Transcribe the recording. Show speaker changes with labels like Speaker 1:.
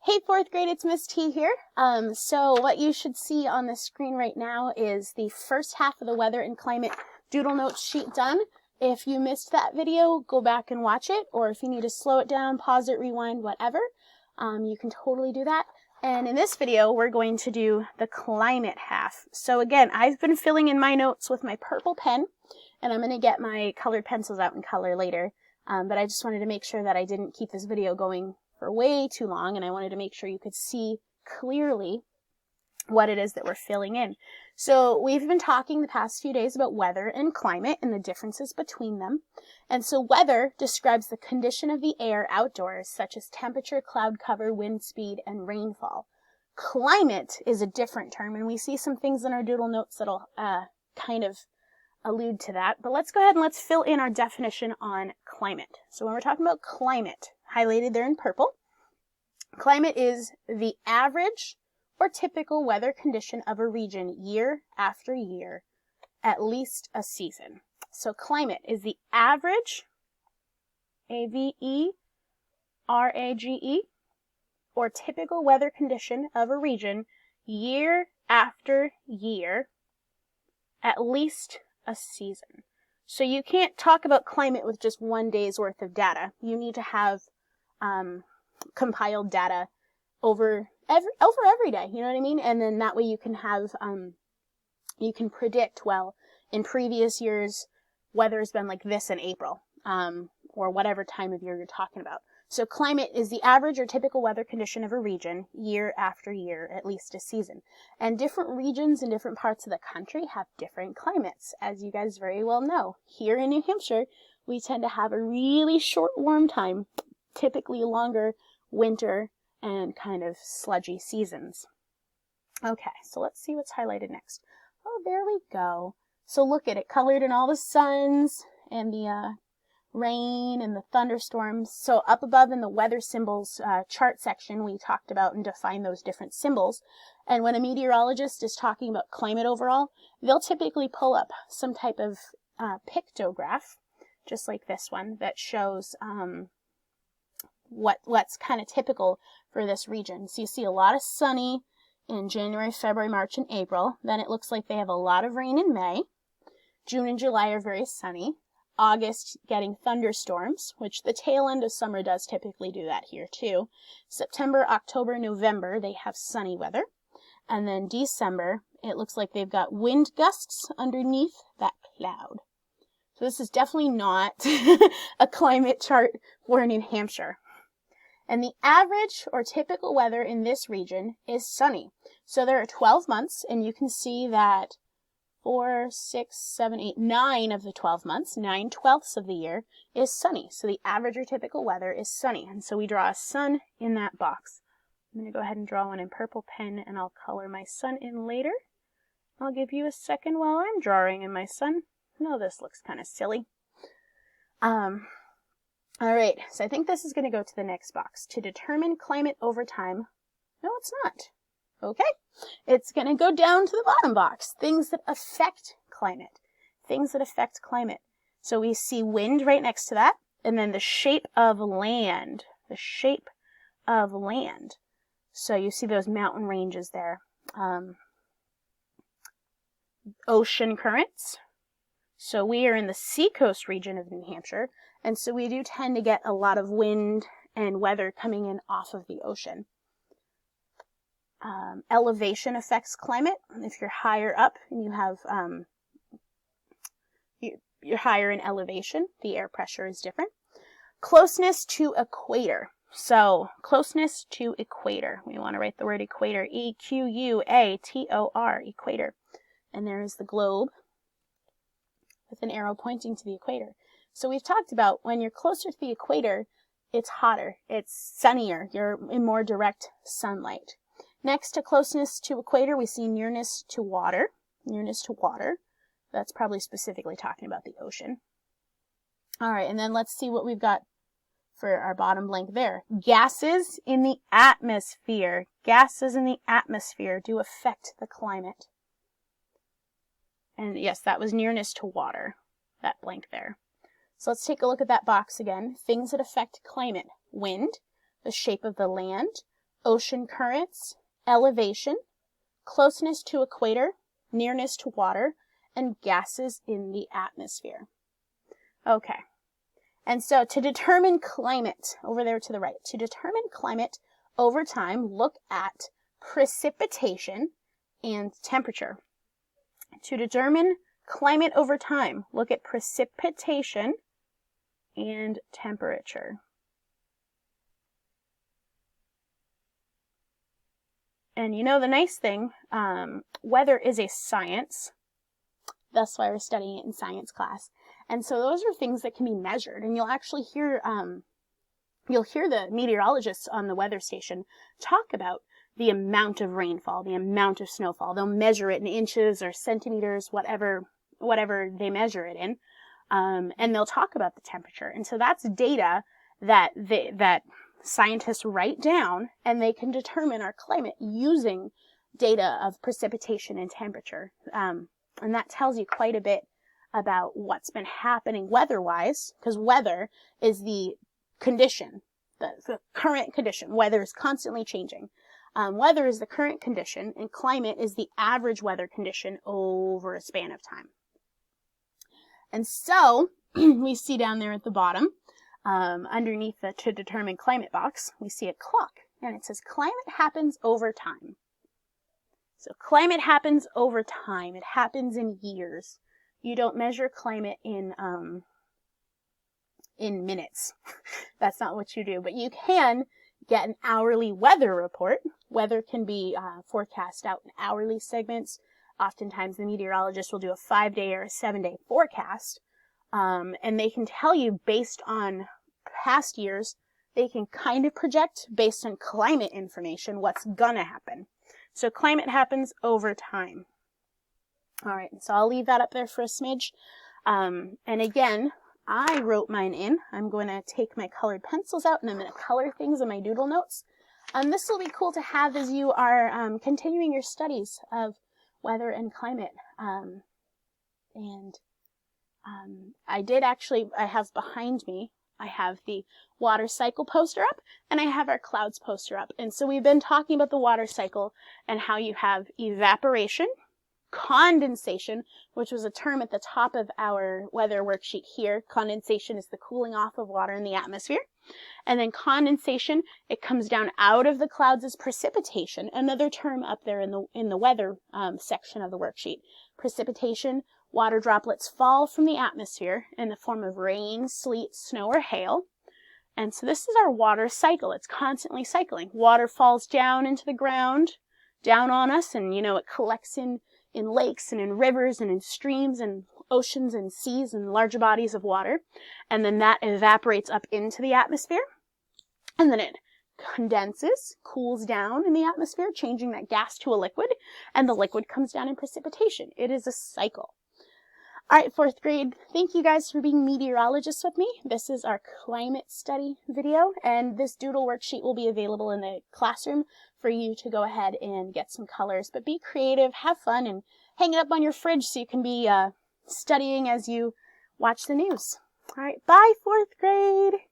Speaker 1: Hey, fourth grade, it's Miss T here. So what you should see on the screen right now is the first half of the Weather and Climate Doodle Notes sheet done. If you missed that video, go back and watch it, or if you need to slow it down, pause it, rewind, whatever, you can totally do that. And in this video, we're going to do the climate half. So again, I've been filling in my notes with my purple pen, and I'm going to get my colored pencils out and color later. But I just wanted to make sure that I didn't keep this video going for way too long, and I wanted to make sure you could see clearly what it is that we're filling in. So we've been talking the past few days about weather and climate and the differences between them. And so weather describes the condition of the air outdoors, such as temperature, cloud cover, wind speed, and rainfall. Climate is a different term, and we see some things in our doodle notes that'll kind of allude to that. But let's go ahead and let's fill in our definition on climate. So when we're talking about climate, highlighted there in purple, climate is the average or typical weather condition of a region year after year, at least a season. So climate is the average, A-V-E-R-A-G-E, or typical weather condition of a region year after year, at least a season. So you can't talk about climate with just one day's worth of data. You need to have compiled data over every day, you know what I mean? And then that way you can have, you can predict, well, in previous years, weather has been like this in April, or whatever time of year you're talking about. So climate is the average or typical weather condition of a region year after year, at least a season. And different regions in different parts of the country have different climates, as you guys very well know. Here in New Hampshire, we tend to have a really short warm time, typically longer winter and kind of sludgy seasons. Okay, so let's see what's highlighted next. Oh, there we go. So look at it, colored in all the suns and the rain and the thunderstorms. So up above in the weather symbols chart section, we talked about and defined those different symbols. And when a meteorologist is talking about climate overall, they'll typically pull up some type of pictograph, just like this one, that shows what's kind of typical for this region. So you see a lot of sunny in January, February, March, and April. Then it looks like they have a lot of rain in May. June and July are very sunny. August getting thunderstorms, which the tail end of summer does typically do that here too. September, October, November, they have sunny weather. And then December, it looks like they've got wind gusts underneath that cloud. So this is definitely not a climate chart for New Hampshire. And the average or typical weather in this region is sunny. So there are 12 months, and you can see that 4, 6, 7, 8, 9 of the 12 months, 9/12 of the year, is sunny. So the average or typical weather is sunny. And so we draw a sun in that box. I'm going to go ahead and draw one in purple pen, and I'll color my sun in later. I'll give you a second while I'm drawing in my sun. No, this looks kind of silly. All right, so I think this is going to go to the next box. To determine climate over time. No, it's not. Okay, it's going to go down to the bottom box. Things that affect climate. Things that affect climate. So we see wind right next to that, and then the shape of land. The shape of land. So you see those mountain ranges there. Ocean currents. So we are in the seacoast region of New Hampshire, and so we do tend to get a lot of wind and weather coming in off of the ocean. Elevation affects climate. If you're higher up and you have, you're higher in elevation, the air pressure is different. Closeness to equator. So closeness to equator. We want to write the word equator, E-Q-U-A-T-O-R, equator. And there is the globe with an arrow pointing to the equator. So we've talked about when you're closer to the equator, it's hotter, it's sunnier, you're in more direct sunlight. Next to closeness to equator, we see nearness to water. Nearness to water. That's probably specifically talking about the ocean. All right, and then let's see what we've got for our bottom blank there. Gases in the atmosphere. Gases in the atmosphere do affect the climate. And yes, that was nearness to water, that blank there. So let's take a look at that box again. Things that affect climate. Wind, the shape of the land, ocean currents, elevation, closeness to equator, nearness to water, and gases in the atmosphere. Okay, and so to determine climate, over there to the right, to determine climate over time, look at precipitation and temperature. To determine climate over time, look at precipitation and temperature. And you know the nice thing, weather is a science. That's why we're studying it in science class. And so those are things that can be measured. And you'll actually hear, the meteorologists on the weather station talk about the amount of rainfall, the amount of snowfall. They'll measure it in inches or centimeters, whatever they measure it in. And they'll talk about the temperature. And so that's data that scientists write down, and they can determine our climate using data of precipitation and temperature. And that tells you quite a bit about what's been happening weather-wise, because weather is the condition, the current condition. Weather is constantly changing. Weather is the current condition, and climate is the average weather condition over a span of time. And so, we see down there at the bottom, underneath the to determine climate box, we see a clock, and it says climate happens over time. So climate happens over time. It happens in years. You don't measure climate in minutes. That's not what you do, but you can get an hourly weather report. Weather can be forecast out in hourly segments. Oftentimes the meteorologist will do a 5-day or a 7-day forecast, and they can tell you based on past years. They can kind of project based on climate information what's gonna happen. So climate happens over time. All right, so I'll leave that up there for a smidge. And again, I wrote mine in. I'm going to take my colored pencils out and I'm going to color things in my doodle notes. This will be cool to have as you are continuing your studies of weather and climate. I have behind me, I have the water cycle poster up, and I have our clouds poster up. And so we've been talking about the water cycle and how you have evaporation, condensation, which was a term at the top of our weather worksheet here. Condensation is the cooling off of water in the atmosphere. And then condensation, it comes down out of the clouds as precipitation, another term up there in the weather section of the worksheet. Precipitation, water droplets fall from the atmosphere in the form of rain, sleet, snow, or hail. And so this is our water cycle. It's constantly cycling. Water falls down into the ground, down on us, and it collects in lakes and in rivers and in streams and oceans and seas and larger bodies of water. And then that evaporates up into the atmosphere. And then it condenses, cools down in the atmosphere, changing that gas to a liquid. And the liquid comes down in precipitation. It is a cycle. All right, 4th grade, thank you guys for being meteorologists with me. This is our climate study video, and this doodle worksheet will be available in the classroom for you to go ahead and get some colors. But be creative, have fun, and hang it up on your fridge so you can be studying as you watch the news. All right, bye, 4th grade.